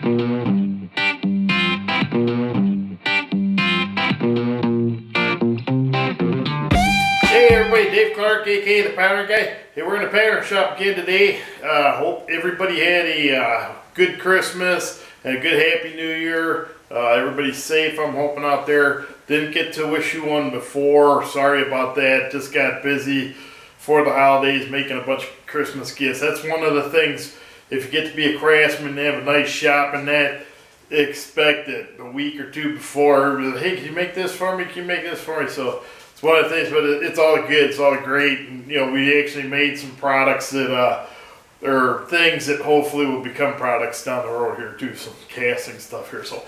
Hey everybody, Dave Clark, aka the Pattern Guy. Hey, we're in the pattern shop again today. Hope everybody had a good Christmas and a good Happy New Year. Everybody's safe, I'm hoping, out there. Didn't get to wish you one before. Sorry about that. Just got busy for the holidays making a bunch of Christmas gifts. That's one of the things, if you get to be a craftsman and have a nice shop and that, expect it a week or two before. Hey, can you make this for me? Can you make this for me? So it's one of the things, but it's all good. It's all great. And, you know, we actually made some products that are things that hopefully will become products down the road here too. Some casting stuff here. So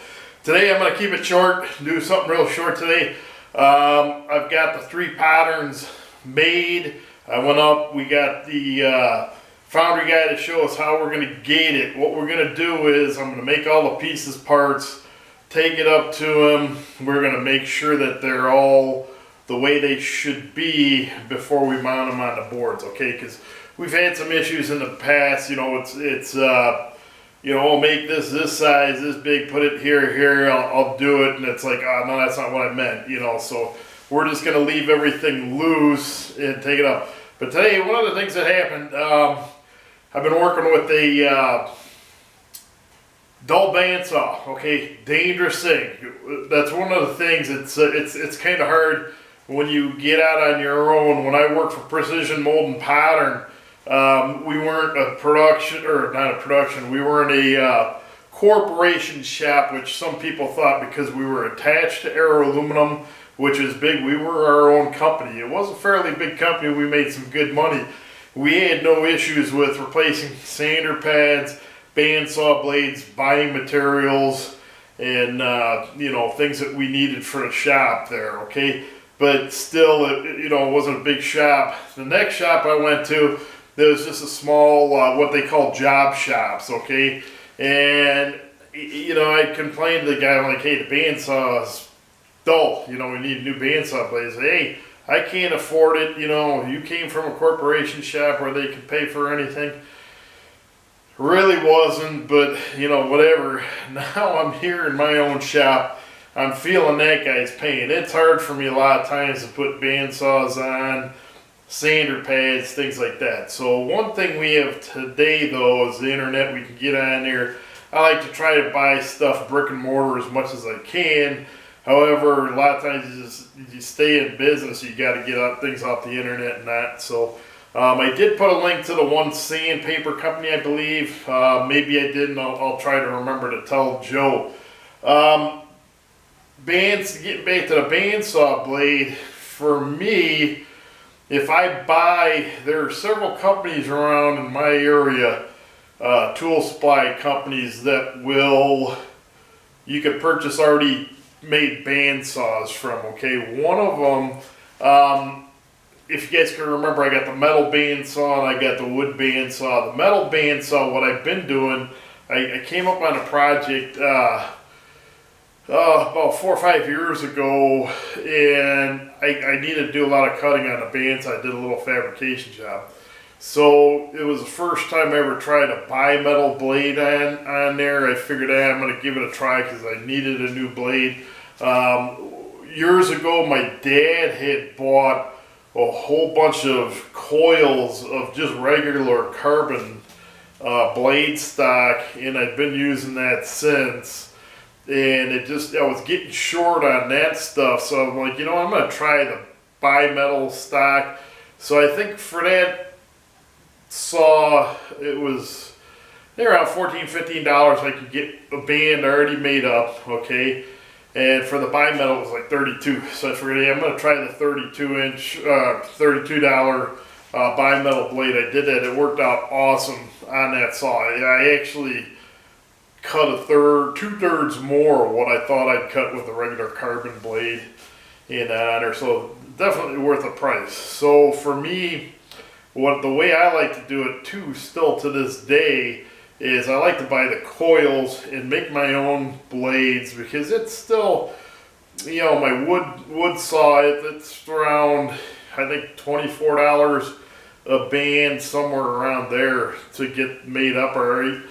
today I'm going to keep it short. Do something real short today. I've got the 3 patterns made. I went up. We got the foundry guy to show us how we're going to gate it. What we're going to do is I'm going to make all the pieces, parts, take it up to him. We're going to make sure that they're all the way they should be before we mount them on the boards, okay? Because we've had some issues in the past. You know, it's you know, I'll make this size, this big, put it here, I'll do it, and it's like, oh no, that's not what I meant, you know. So we're just gonna leave everything loose and take it up. But today, one of the things that happened, I've been working with a dull bandsaw, okay, dangerous thing. That's one of the things. It's kind of hard when you get out on your own. When I worked for Precision Mold and Pattern, we weren't a production, or not a production, we weren't a corporation shop, which some people thought because we were attached to Aero Aluminum, which is big. We were our own company. It was a fairly big company. We made some good money. We had no issues with replacing sander pads, bandsaw blades, buying materials, and you know, things that we needed for the shop there, okay? But still, you know, it wasn't a big shop. The next shop I went to, there was just a small, what they call job shops, okay? And, you know, I complained to the guy, I'm like, hey, the bandsaw is dull. You know, we need new bandsaw blades. Hey, I can't afford it. You know, you came from a corporation shop where they could pay for anything. Really wasn't, but, you know, whatever. Now I'm here in my own shop. I'm feeling that guy's pain. It's hard for me a lot of times to put bandsaws on, sander pads, things like that. So one thing we have today, though, is the internet. We can get on there. I like to try to buy stuff brick and mortar as much as I can. However, a lot of times you stay in business, you got to get things off the internet and that. So I did put a link to the one sandpaper company, I believe. Maybe I didn't. I'll try to remember to tell Joe. Getting back to the bandsaw blade, for me, if I buy, there are several companies around in my area, tool supply companies that you can purchase already made bandsaws from, okay? One of them, if you guys can remember, I got the metal bandsaw and I got the wood bandsaw. The metal bandsaw, what I've been doing, I came up on a project about 4 or 5 years ago, and I needed to do a lot of cutting on the bandsaw. I did a little fabrication job. So it was the first time I ever tried a bi-metal blade on there. I figured, I'm going to give it a try because I needed a new blade. Years ago, my dad had bought a whole bunch of coils of just regular carbon blade stock, and I've been using that since. And I was getting short on that stuff, so I'm like, you know, I'm going to try the bi-metal stock. So I think for that saw, it was around $14, $15. I could get a band already made up, okay? And for the bi-metal, it was like $32. So I figured, hey, I'm going to try the $32 bi-metal blade. I did that. It worked out awesome on that saw. I actually cut 2/3 more of what I thought I'd cut with a regular carbon blade in on there. So definitely worth the price. So for me, the way I like to do it too, still to this day, is I like to buy the coils and make my own blades, because it's still, you know, my wood saw, it's around, I think, $24 a band, somewhere around there, to get made up already.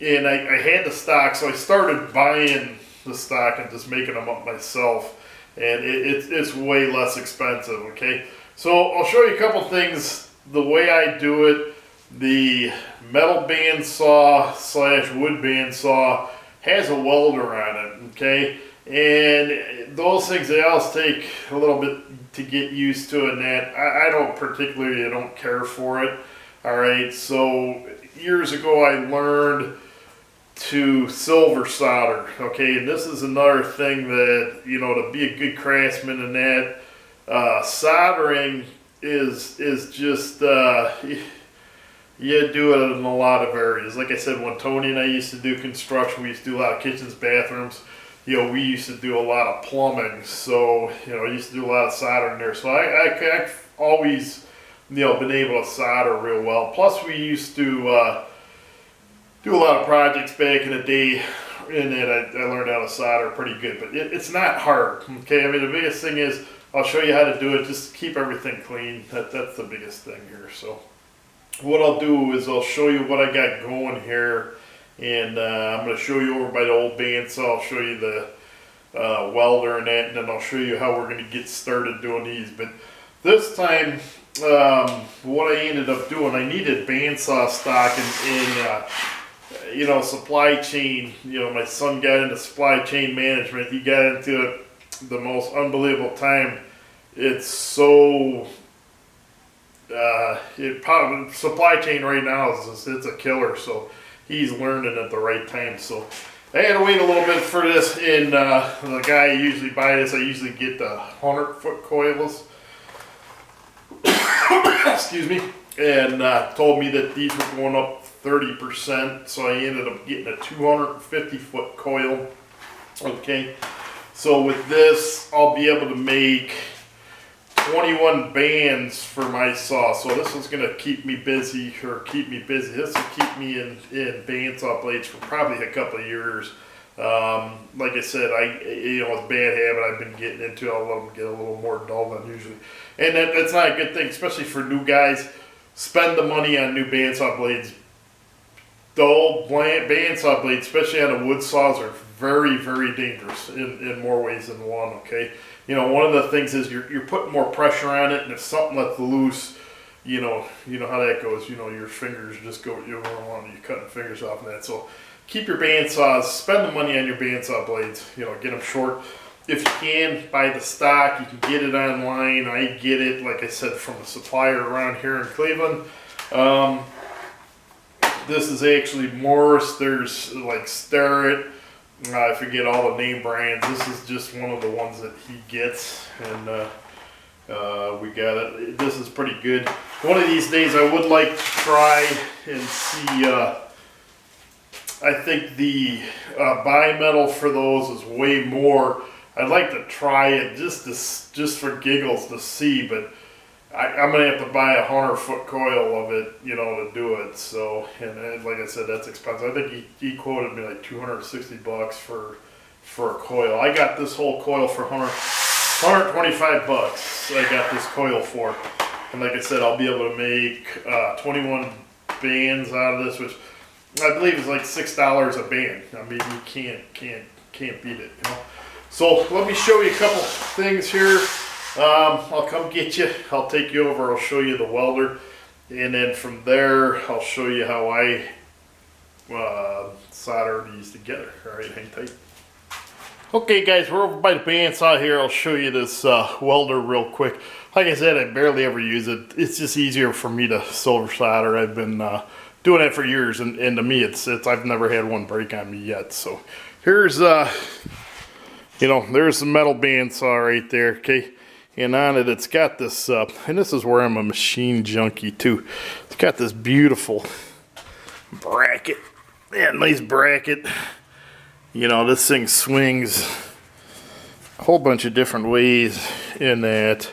and I had the stock, so I started buying the stock and just making them up myself, and it's way less expensive. Okay, so I'll show you a couple things the way I do it. The metal bandsaw slash wood bandsaw has a welder on it. Okay, and those things, they always take a little bit to get used to, and that I don't particularly, I don't care for it. All right, so years ago I learned to silver solder. Okay, and this is another thing that, you know, to be a good craftsman in that, soldering is just you do it in a lot of areas. Like I said, when Tony and I used to do construction, we used to do a lot of kitchens, bathrooms. You know, we used to do a lot of plumbing, so, you know, I used to do a lot of soldering there. So I've always, you know, been able to solder real well. Plus, we used to do a lot of projects back in the day, and then I learned how to solder pretty good. But it's not hard, okay? I mean, the biggest thing is, I'll show you how to do it. Just keep everything clean. That's the biggest thing here. So what I'll do is I'll show you what I got going here. And I'm going to show you over by the old bandsaw. I'll show you the welder and that, and then I'll show you how we're going to get started doing these. But this time, what I ended up doing, I needed bandsaw stock and you know, supply chain. You know, my son got into supply chain management. He got into it the most unbelievable time. It's so supply chain right now is it's a killer. So he's learning at the right time. So I had to wait a little bit for this, and the guy I usually buy this, I usually get the 100-foot coils. Excuse me. And told me that these were going up 30%, so I ended up getting a 250-foot coil. Okay, so with this, I'll be able to make 21 bands for my saw. So this is going to keep me busy, This will keep me in bandsaw blades for probably a couple of years. Like I said, you know, it's a bad habit I've been getting into. I'll let them get a little more dull than usually, and that's not a good thing, especially for new guys. Spend the money on new bandsaw blades. The old bandsaw blades, especially on the wood saws, are very, very dangerous in more ways than one. Okay, you know, one of the things is you're putting more pressure on it, and if something lets loose, you know how that goes. You know, your fingers just go, you're cutting fingers off and that. So keep your bandsaws, spend the money on your bandsaw blades. You know, get them short. If you can, buy the stock. You can get it online. I get it, like I said, from a supplier around here in Cleveland. This is actually Morris. There's like Starrett. I forget all the name brands. This is just one of the ones that he gets, and we got it. This is pretty good. One of these days I would like to try and see, I think the bimetal for those is way more. I'd like to try it just for giggles to see, but I'm going to have to buy a 100-foot coil of it, you know, to do it. So, and like I said, that's expensive. I think he quoted me like $260 for a coil. I got this whole coil for $125. I got this coil for, and like I said, I'll be able to make 21 bands out of this, which I believe is like $6 a band. I mean, you can't beat it, you know. So let me show you a couple things here. I'll come get you. I'll take you over. I'll show you the welder, and then from there I'll show you how I solder these together. All right, hang tight. Okay, guys, we're over by the bandsaw here. I'll show you this welder real quick. Like I said, I barely ever use it. It's just easier for me to silver solder. I've been doing it for years, and to me, it's I've never had one break on me yet. So here's you know, there's the metal bandsaw right there. Okay. And on it, it's got this, and this is where I'm a machine junkie too. It's got this beautiful bracket. Yeah, nice bracket. You know, this thing swings a whole bunch of different ways in that.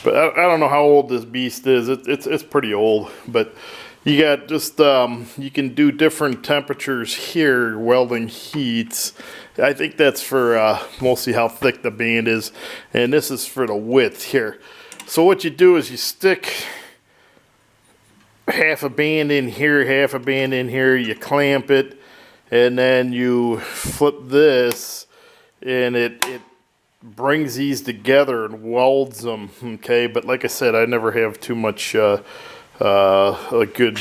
But I don't know how old this beast is. It's pretty old. But you got just, you can do different temperatures here, welding heats. I think that's for mostly how thick the band is, and this is for the width here. So what you do is you stick half a band in here, half a band in here, you clamp it, and then you flip this, and it brings these together and welds them. Okay, but like I said, I never have too much a good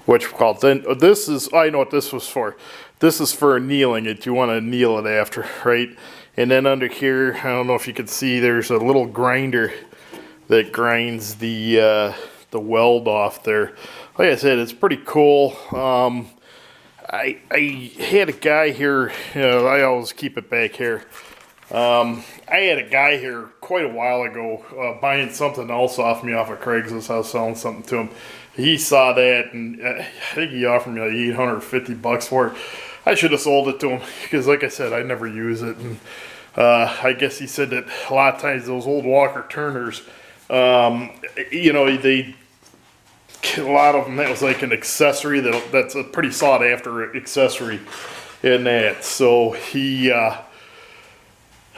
what you call it. Then this is, I know what this was for. This is for annealing it. You want to anneal it after, right? And then under here, I don't know if you can see, there's a little grinder that grinds the weld off there. Like I said, it's pretty cool. I had a guy here, you know, I always keep it back here. I had a guy here quite a while ago buying something else off me off of Craigslist. I was selling something to him. He saw that, and I think he offered me like $850 for it. I should have sold it to him because, like I said, I never use it. And I guess he said that a lot of times those old Walker Turners, you know, a lot of them, that was like an accessory that's a pretty sought after accessory in that. So he, like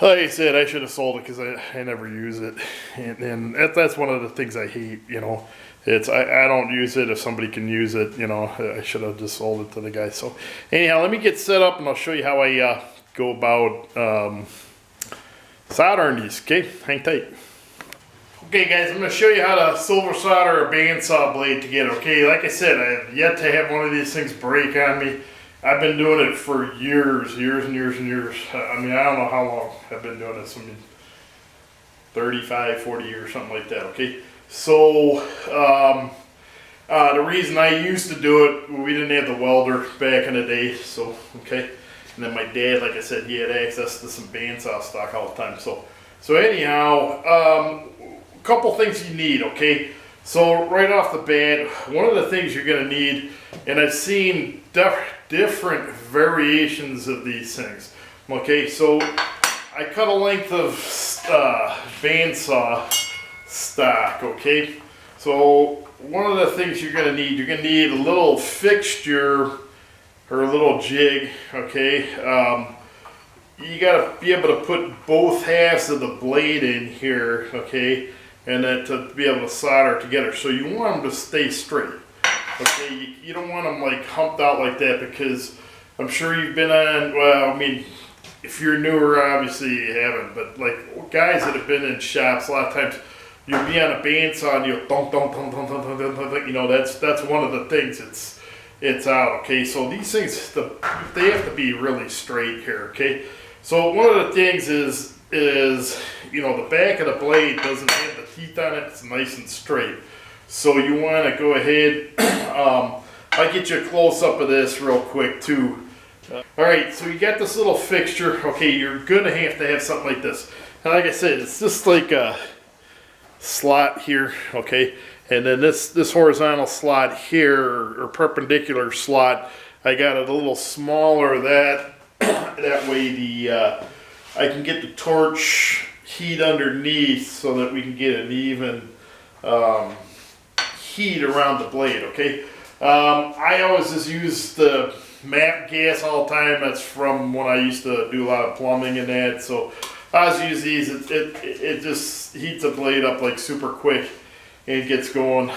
I said, I should have sold it because I never use it, and that's one of the things I hate. You know, it's I don't use it if somebody can use it. You know, I should have just sold it to the guy. So anyhow, let me get set up and I'll show you how I go about soldering these. Okay, hang tight. Okay guys, I'm going to show you how to silver solder a bandsaw blade together. Okay, like I said, I have yet to have one of these things break on me. I've been doing it for years and years and years. I mean, I don't know how long I've been doing this. I mean, 35, 40 years, something like that, okay? So, the reason I used to do it, we didn't have the welder back in the day, so, okay? And then my dad, like I said, he had access to some bandsaw stock all the time. So anyhow, couple things you need, okay? So right off the bat, one of the things you're going to need, and I've seen different variations of these things. Okay, so I cut a length of bandsaw stock, okay? So one of the things you're going to need a little fixture or a little jig, okay? You got to be able to put both halves of the blade in here, okay? And then to be able to solder together. So you want them to stay straight. Okay, you don't want them like humped out like that, because I'm sure you've been on, well, I mean, if you're newer, obviously you haven't, but like guys that have been in shops, a lot of times you'll be on a bandsaw and you'll thump, thump, thump, thump, thump, thump, thump, thump, you know, that's one of the things it's out, okay? So these things, they have to be really straight here, okay? So one of the things is, you know, the back of the blade doesn't have the teeth on it, it's nice and straight. So you want to go ahead, I'll get you a close-up of this real quick too. Alright, so you got this little fixture, okay, you're going to have something like this. And like I said, it's just like a slot here, okay, and then this horizontal slot here, or perpendicular slot, I got it a little smaller, that way I can get the torch heat underneath so that we can get an even heat around the blade, okay? I always just use the MAP gas all the time. That's from when I used to do a lot of plumbing and that. So I always use these. It just heats the blade up like super quick and gets going.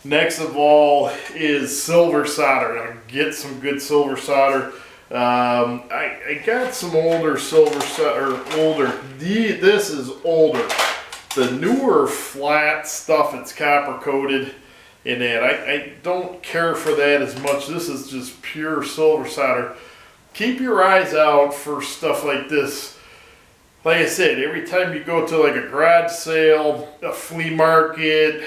Next of all is silver solder. I'll get some good silver solder. I got some older silver solder, this is older. The newer flat stuff, it's copper coated in that. I don't care for that as much. This is just pure silver solder. Keep your eyes out for stuff like this. Like I said, every time you go to like a garage sale, a flea market,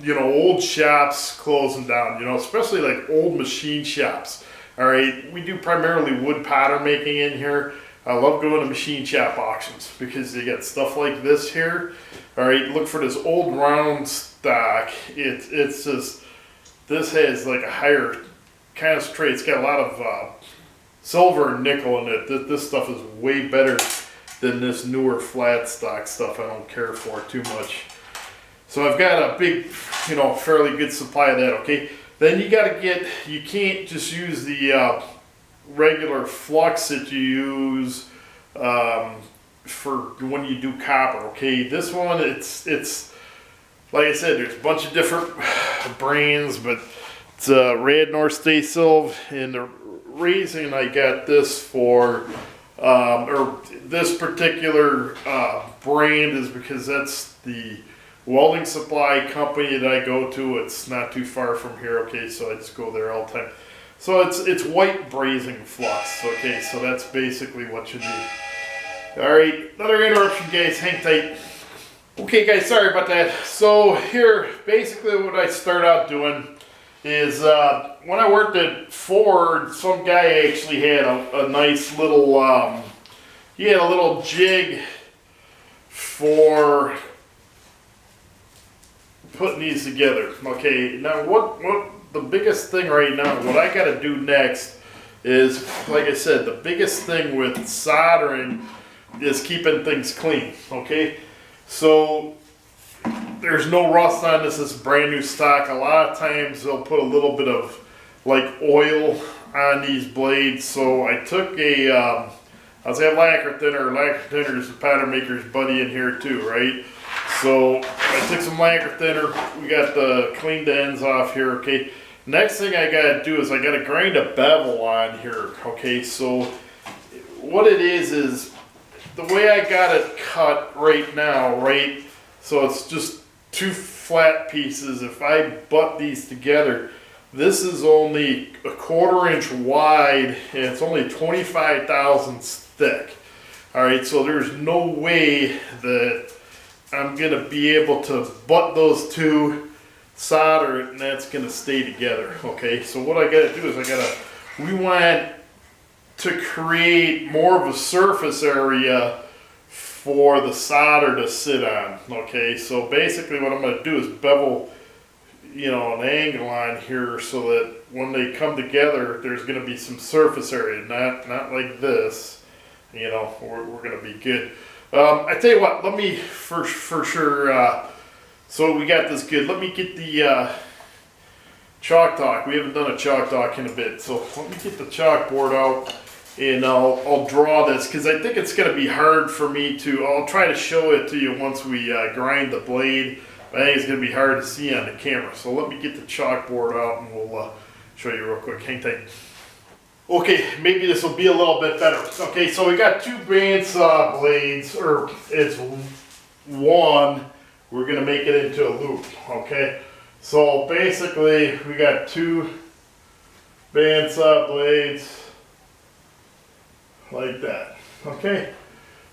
you know, old shops closing down, you know, especially like old machine shops. All right, we do primarily wood powder making in here. I love going to machine shop auctions because they got stuff like this here. All right, look for this old round stock. It's just, this has like a higher concentrate. It's got a lot of silver and nickel in it. This stuff is way better than this newer flat stock stuff. I don't care for too much. So I've got a big, you know, fairly good supply of that, okay? Then you got to get, you can't just use the regular flux that you use for when you do copper, okay? This one, it's like I said, there's a bunch of different brands, but It's a red North Stay Silver, and the reason I got this for, or this particular brand is because that's the welding supply company that I go to. It's not too far from here, okay, so I just go there all the time. So it's white brazing flux, okay, so that's basically what you need. Alright, another interruption, guys, hang tight. Okay guys, sorry about that. So here, basically what I start out doing is, when I worked at Ford, some guy actually had a nice little, he had a little jig for putting these together. Okay, now what the biggest thing right now, what I gotta do next is, like I said, the biggest thing with soldering is keeping things clean, okay? So there's no rust on this. This is brand new stock. A lot of times they'll put a little bit of like oil on these blades. So I took a, I was at lacquer thinner. Lacquer thinner is the pattern maker's buddy in here too, right? So I took some lacquer thinner. We got the cleaned the ends off here, okay? Next thing I gotta do is I gotta grind a bevel on here, okay? So what it is the way I got it cut right now, right? So it's just two flat pieces. If I butt these together, this is only a 1/4 inch wide and it's only 25 thousandths thick. All right, so there's no way that I'm gonna be able to butt those two, solder it, and that's gonna stay together, okay? So what I gotta do is we want to create more of a surface area for the solder to sit on, okay? So basically what I'm gonna do is bevel, you know, an angle on here so that when they come together, there's gonna be some surface area, not like this, you know, we're gonna be good. I tell you what, let me, for sure, so we got this good. Let me get the chalk talk. We haven't done a chalk talk in a bit, so let me get the chalkboard out and I'll draw this because I think it's going to be hard for me to, I'll try to show it to you once we grind the blade, but I think it's going to be hard to see on the camera. So let me get the chalkboard out and we'll show you real quick. Hang tight. Okay, maybe this will be a little bit better. Okay, so we got two bandsaw blades, or it's one. We're going to make it into a loop, okay? So basically, we got two bandsaw blades like that, okay?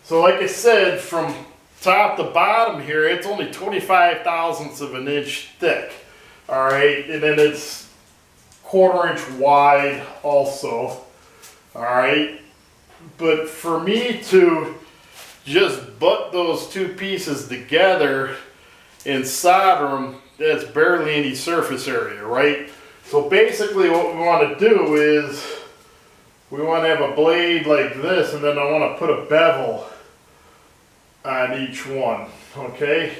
So like I said, from top to bottom here, it's only 25 thousandths of an inch thick, all right? And then it's 1/4 inch wide also, all right? But for me to just butt those two pieces together and solder them, that's barely any surface area, right? So basically what we want to do is we want to have a blade like this, and then I want to put a bevel on each one, okay?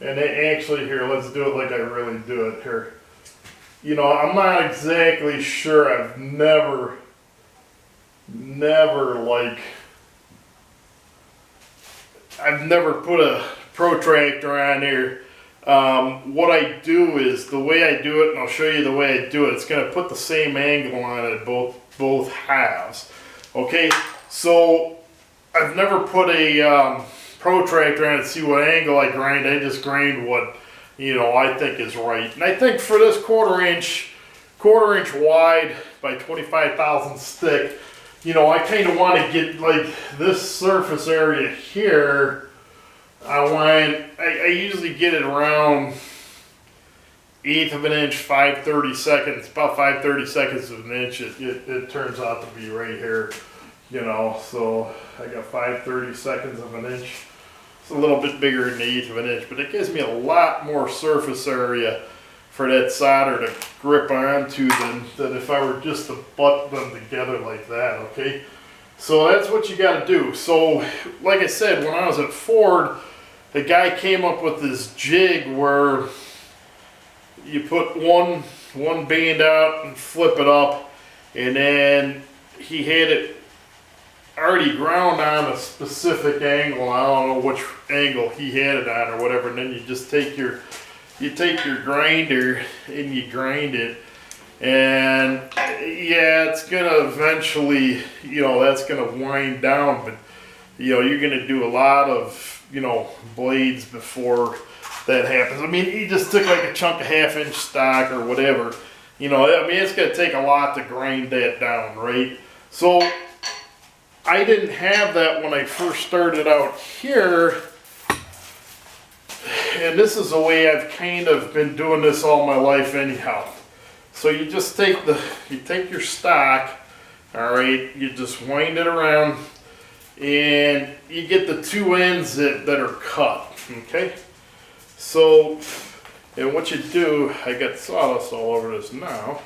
And actually here, let's do it like I really do it here. You know, I'm not exactly sure. I've never put a protractor on here. What I do is, the way I do it, and I'll show you the way I do it, it's going to put the same angle on it both halves. Okay, so I've never put a protractor on it to see what angle I grind. I just grind what, you know, I think is right. And I think for this 1/4 inch wide by 25 thousandths thick, you know, I kind of want to get like this surface area here. I usually get it around 1/8 of an inch, 5/32, about 5/32 of an inch. It turns out to be right here, you know. So I got 5/32 of an inch. It's a little bit bigger than 1/8 of an inch, but it gives me a lot more surface area for that solder to grip onto than if I were just to butt them together like that, okay? So that's what you got to do. So like I said, when I was at Ford, the guy came up with this jig where you put one band out and flip it up, and then he had it already ground on a specific angle. I don't know which angle he had it on or whatever, and then you just take your grinder and you grind it, And yeah, it's gonna eventually, you know, that's gonna wind down, but you know, you're gonna do a lot of, you know, blades before that happens. I mean, you just took like a chunk of 1/2 inch stock or whatever, you know, I mean, it's gonna take a lot to grind that down, right? So I didn't have that when I first started out here, and this is the way I've kind of been doing this all my life anyhow. So you just take your stock, all right, you just wind it around, and you get the 2 ends that are cut, okay? So, and what you do, I got sawdust all over this now.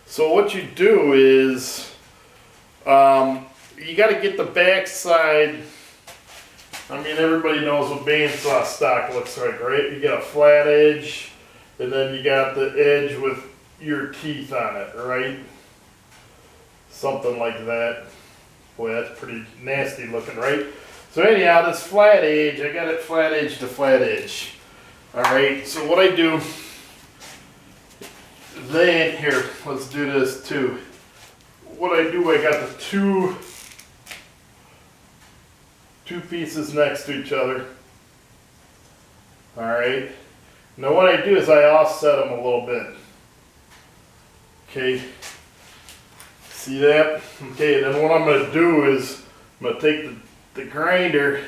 So what you do is, you got to get the back side. I mean, everybody knows what bandsaw stock looks like, right? You got a flat edge, and then you got the edge with your teeth on it, right? Something like that. Boy, that's pretty nasty looking, right? So anyhow, this flat edge, I got it flat edge to flat edge. All right, so what I do, then, here, let's do this too. What I do, I got the two pieces next to each other. All right, now what I do is I offset them a little bit. Okay, see that? Okay, then what I'm going to do is I'm going to take the grinder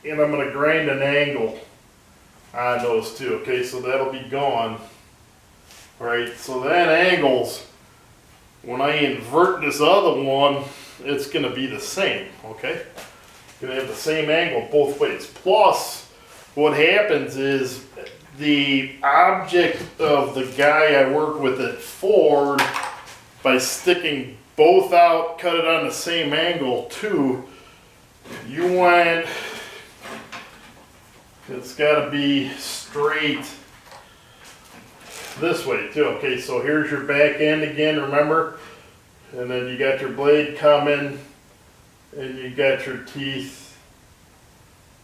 and I'm going to grind an angle on those two. Okay, so that'll be gone. All right, so that angles, when I invert this other one, it's going to be the same. Okay, going to have the same angle both ways. Plus, what happens is the object of the guy I work with at Ford, by sticking both out, cut it on the same angle too, you want, it's got to be straight this way too. Okay, so here's your back end again, remember? And then you got your blade coming, and you got your teeth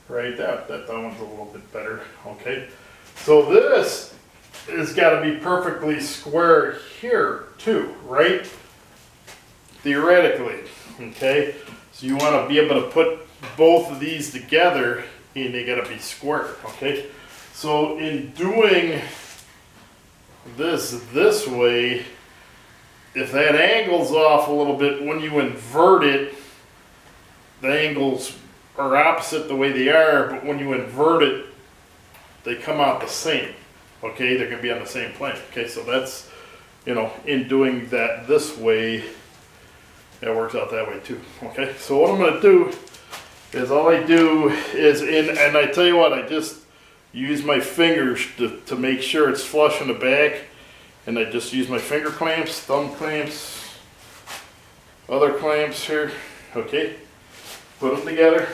right. That one's a little bit better. Okay, so this has got to be perfectly square here too, right? Theoretically, okay? So you want to be able to put both of these together, and they got to be square, okay? So in doing this way, if that angle's off a little bit, when you invert it, the angles are opposite the way they are, but when you invert it, they come out the same. Okay, they're going to be on the same plane. Okay, so that's, you know, in doing that this way, it works out that way too. Okay, so what I'm going to do is, all I do is, and I tell you what, I just use my fingers to make sure it's flush in the back, and I just use my finger clamps, thumb clamps, other clamps here. Okay, put them together,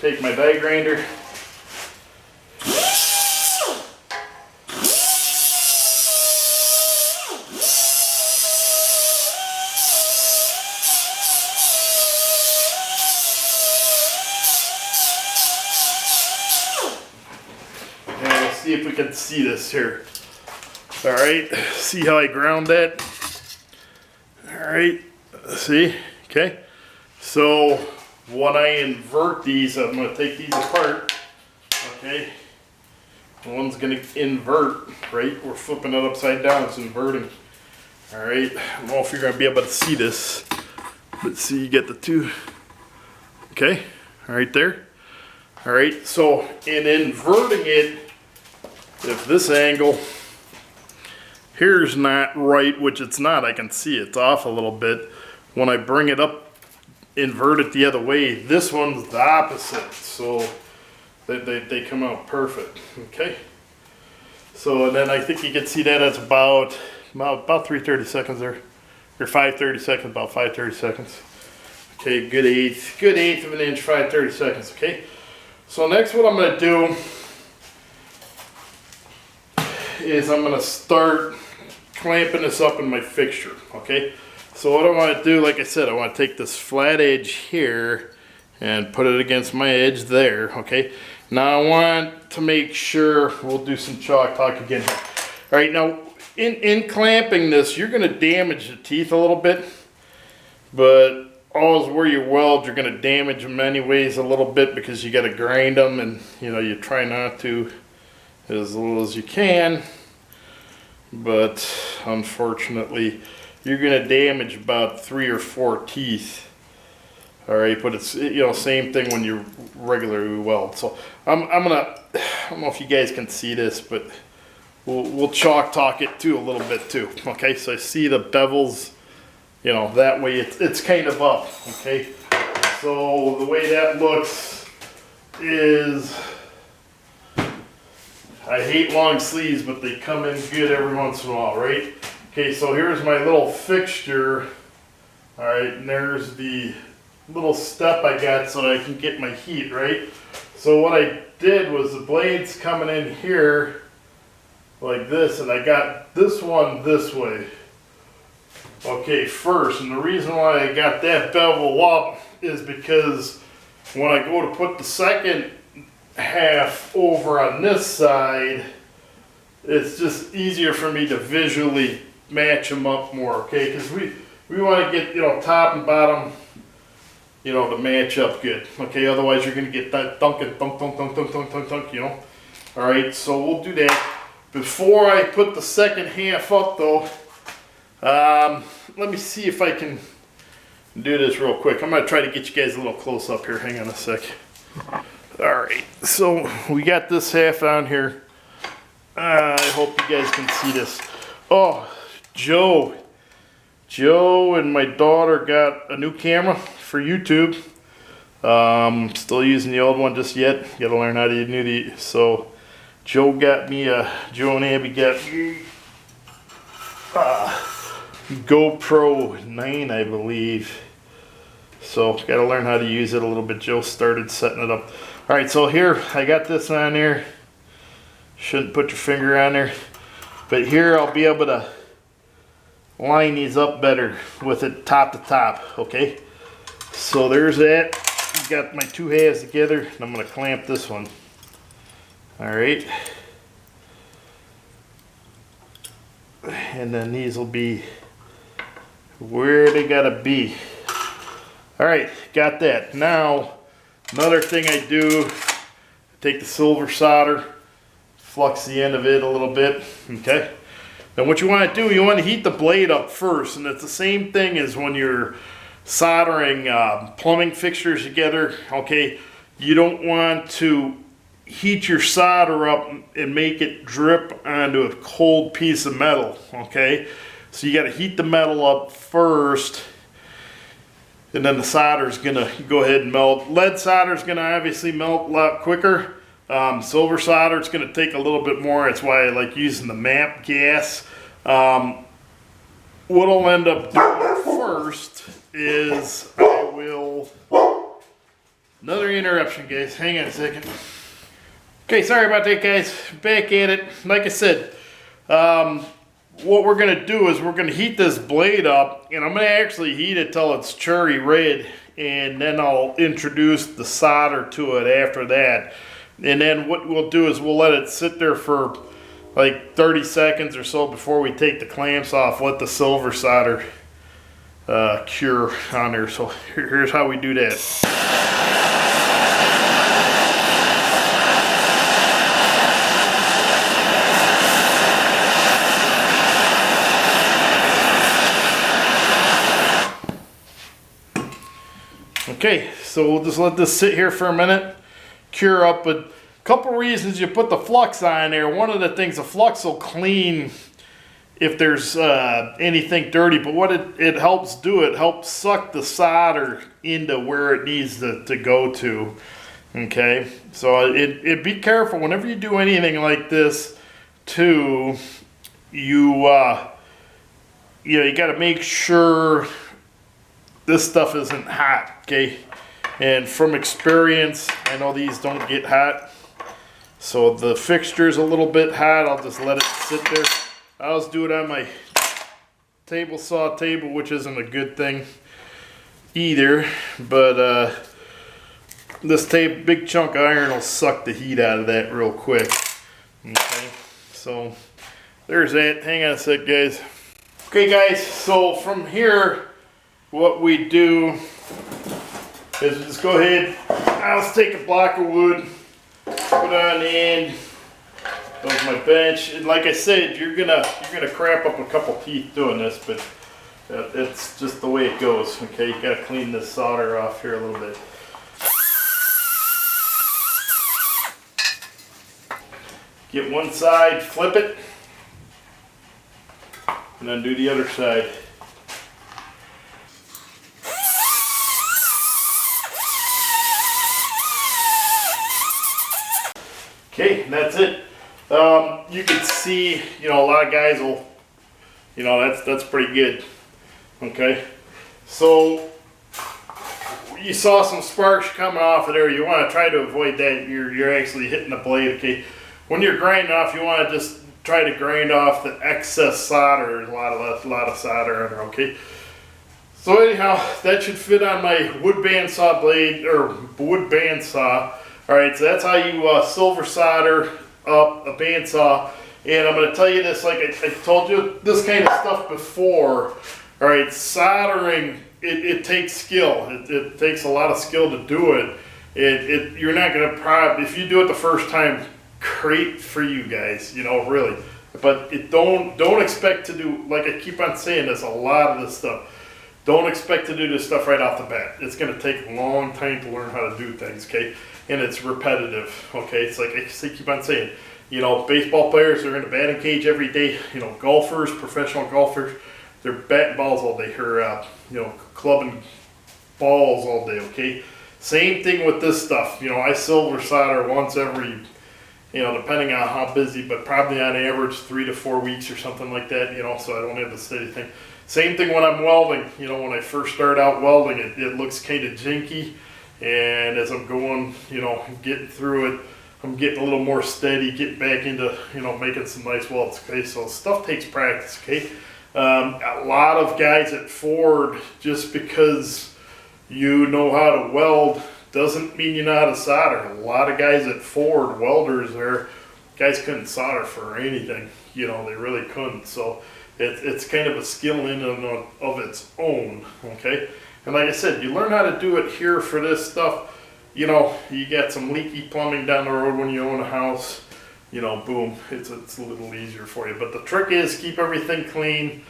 take my die grinder, see if we can see this here. All right, see how I ground that? All right, see, okay. So when I invert these, I'm gonna take these apart, okay. One's gonna invert, right? We're flipping it upside down, it's inverting. All right, I don't know if you're gonna be able to see this, but see, you get the two, okay, all right there. All right, so in inverting it, if this angle here's not right, which it's not, I can see it's off a little bit. When I bring it up, invert it the other way, this one's the opposite, so they come out perfect. Okay, so and then I think you can see that it's about 3/30 seconds there, or 5/30 seconds, about 5/30 seconds. Okay, good eighth of an inch, 5/30 seconds. Okay, so next what I'm going to do is I'm going to start clamping this up in my fixture. Okay, so what I want to do, like I said, I want to take this flat edge here and put it against my edge there. Okay, now I want to make sure, we'll do some chalk talk again. All right, now in clamping this, you're going to damage the teeth a little bit, but always where you weld, you're going to damage them anyways a little bit because you got to grind them, and you know, you try not to as little as you can, but unfortunately you're going to damage about 3 or 4 teeth. All right, but it's, you know, same thing when you regularly weld. So I'm gonna, I don't know if you guys can see this, but we'll chalk talk it too a little bit too. Okay, so I see the bevels, you know, that way it's kind of up. Okay, so the way that looks is, I hate long sleeves, but they come in good every once in a while, right? Okay, so here's my little fixture. All right, and there's the little step I got so that I can get my heat, right? So what I did was the blades coming in here like this, and I got this one this way. Okay, first, and the reason why I got that bevel up is because when I go to put the second half over on this side, it's just easier for me to visually match them up more, okay? Because we want to get, you know, top and bottom, you know, to match up good, okay? Otherwise you're going to get that thunk, you know? All right, so we'll do that. Before I put the second half up though, let me see if I can do this real quick. I'm going to try to get you guys a little close up here. Hang on a sec. Alright, so we got this half on here. I hope you guys can see this. Oh, Joe and my daughter got a new camera for YouTube. Still using the old one just yet. Gotta learn how to do the, so Joe and Abby got me GoPro 9, I believe. So got to learn how to use it a little bit. Joe started setting it up. All right, so here I got this on there. Shouldn't put your finger on there, but here I'll be able to line these up better with it top to top. Okay, so there's that. Got my two halves together, and I'm going to clamp this one. All right, and then these will be where they gotta be. All right, got that. Now, another thing I do, take the silver solder, flux the end of it a little bit, okay? Then what you want to do, you want to heat the blade up first, and it's the same thing as when you're soldering plumbing fixtures together, okay? You don't want to heat your solder up and make it drip onto a cold piece of metal, okay? So you got to heat the metal up first, and then the solder is going to go ahead and melt. Lead solder is going to obviously melt a lot quicker. Silver solder, it's going to take a little bit more. That's why I like using the MAP gas. What I'll end up doing first is I will... Another interruption, guys. Hang on a second. Okay, sorry about that, guys. Back at it. Like I said, what we're going to do is we're going to heat this blade up, and I'm going to actually heat it till it's cherry red, and then I'll introduce the solder to it after that. And then what we'll do is we'll let it sit there for like 30 seconds or so before we take the clamps off, let the silver solder cure on there. So here's how we do that. Okay, so we'll just let this sit here for a minute, cure up. But a couple reasons you put the flux on there. One of the things, the flux will clean if there's anything dirty, but what it helps do, it helps suck the solder into where it needs to go to. Okay, so be careful whenever you do anything like this too. You got to make sure this stuff isn't hot, okay? And from experience, I know these don't get hot. So the fixture's a little bit hot. I'll just let it sit there. I always do it on my table saw table, which isn't a good thing either. But this big chunk of iron will suck the heat out of that real quick. Okay, so there's that. Hang on a sec, guys. Okay, guys, so from here, what we do is just go ahead. Let's take a block of wood, put it on the end. There's my bench. And like I said, you're gonna crap up a couple teeth doing this, but it's just the way it goes. Okay, you gotta clean this solder off here a little bit. Get one side, flip it, and then do the other side. Okay, and that's it. You can see, a lot of guys will, that's pretty good. Okay, so you saw some sparks coming off of there. You want to try to avoid that. You're actually hitting the blade. Okay, when you're grinding off, you want to just try to grind off the excess solder. There's a lot of solder in there. Okay, so anyhow, that should fit on my wood bandsaw blade or wood bandsaw. All right, so that's how you silver solder up a bandsaw. And I'm going to tell you this, like I told you this kind of stuff before. All right, soldering, it takes skill. It takes a lot of skill to do it. You're not going to if you do it the first time, great for you guys, really. But don't expect to do, like I keep on saying this, a lot of this stuff. Don't expect to do this stuff right off the bat. It's going to take a long time to learn how to do things, okay? And it's repetitive, okay? It's like I keep on saying, baseball players, they're in the batting cage every day. Golfers, professional golfers, they're batting balls all day, or clubbing balls all day, okay? Same thing with this stuff. I silver solder once every, depending on how busy, but probably on average 3 to 4 weeks or something like that, so I don't have the steady thing. Same thing when I'm welding. When I first start out welding, it looks kind of jinky, and as I'm going, getting through it, I'm getting a little more steady, getting back into, making some nice welds, okay? So stuff takes practice, okay? A lot of guys at Ford, just because you know how to weld doesn't mean you know how to solder. A lot of guys at Ford, welders there, guys couldn't solder for anything, they really couldn't. So it's kind of a skill in and of its own, okay? And like I said, you learn how to do it here for this stuff. You got some leaky plumbing down the road when you own a house, boom, it's a little easier for you. But the trick is keep everything clean,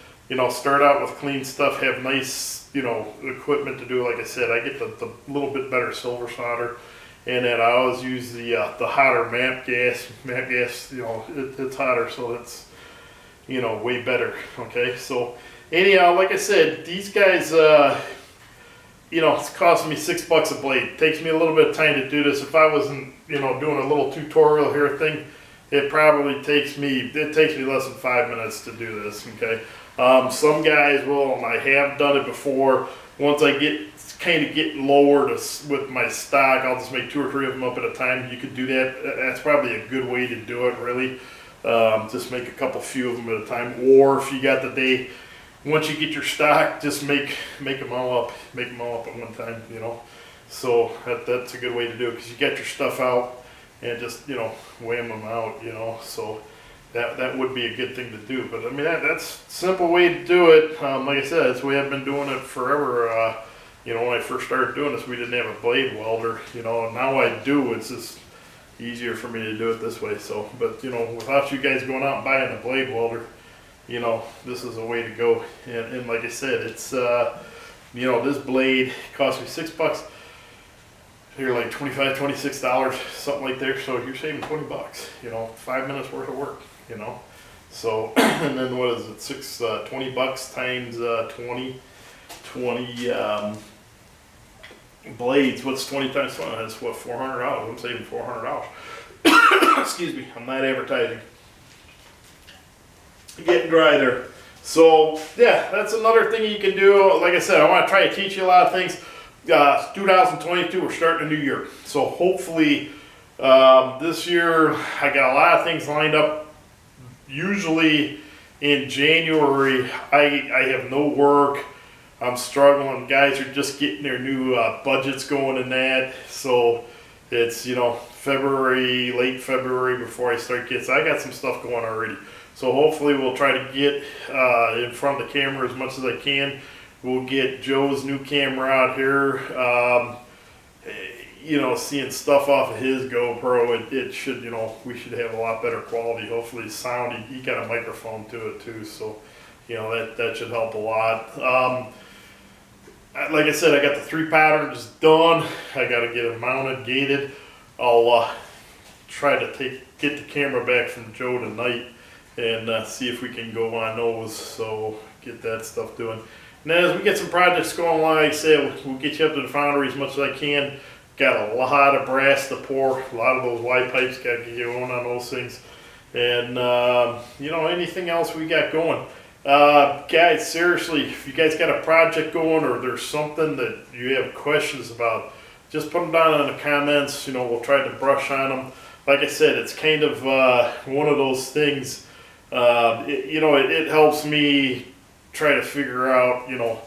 start out with clean stuff, have nice, equipment to do. Like I said, I get the little bit better silver solder, and then I always use the hotter MAP gas. MAP gas, it's hotter, so it's, way better, okay? So anyhow, like I said, these guys, it's costing me $6 a blade. It takes me a little bit of time to do this. If I wasn't, doing a little tutorial here thing, it takes me less than 5 minutes to do this, okay? Some guys will, and I have done it before, once I get kind of getting lower with my stock, I'll just make 2 or 3 of them up at a time. You could do that. That's probably a good way to do it, really. Just make a few of them at a time. Or if you got the day, once you get your stock, just make them all up at one time, So that's a good way to do it, because you get your stuff out and just, wham them out, So that would be a good thing to do. But I mean, that's a simple way to do it. Like I said, that's the way I've been doing it forever. When I first started doing this, we didn't have a blade welder, now I do. It's just easier for me to do it this way. So, but without you guys going out and buying a blade welder, this is a way to go. And like I said, it's this blade cost me $6. You're like $25, $26, something like there. So you're saving $20. 5 minutes worth of work. So and then what is it? $20 times 20 blades. What's 20 times 20? That's what, $400. I'm saving $400. Excuse me. I'm not advertising. Getting dry there. So yeah, that's another thing you can do. Like I said, I want to try to teach you a lot of things. 2022, we're starting a new year. So hopefully this year I got a lot of things lined up. Usually in January I have no work. I'm struggling. Guys are just getting their new budgets going and that. So it's, February, late February before I start getting. So I got some stuff going already. So hopefully we'll try to get in front of the camera as much as I can. We'll get Joe's new camera out here. You know, seeing stuff off of his GoPro, it should, you know, we should have a lot better quality. Hopefully sound, he got a microphone to it too, so, you know, that should help a lot. Like I said, I got the 3 patterns done. I got to get them mounted, gated. I'll try to get the camera back from Joe tonight and see if we can go on those, so get that stuff doing. And then as we get some projects going along, like I said, we'll get you up to the foundry as much as I can. Got a lot of brass to pour, a lot of those Y pipes, got to get going on those things. And, you know, anything else we got going. Guys, seriously, if you guys got a project going or there's something that you have questions about, just put them down in the comments. You know, we'll try to brush on them. Like I said, it's kind of one of those things, you know, it helps me try to figure out, you know,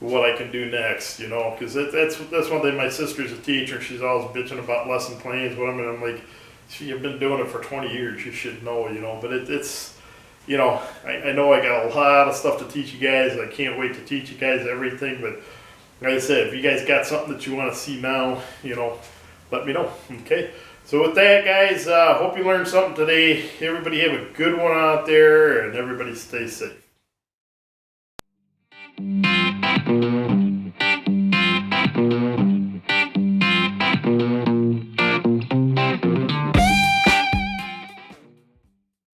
what I can do next, you know, because that's one thing. My sister's a teacher. She's always bitching about lesson plans. But I mean, I'm like, you've been doing it for 20 years. You should know, you know. But it's, you know, I know I got a lot of stuff to teach you guys. I can't wait to teach you guys everything. But like I said, if you guys got something that you want to see now, you know, let me know. Okay. So with that, guys, hope you learned something today. Everybody have a good one out there, and everybody stay safe.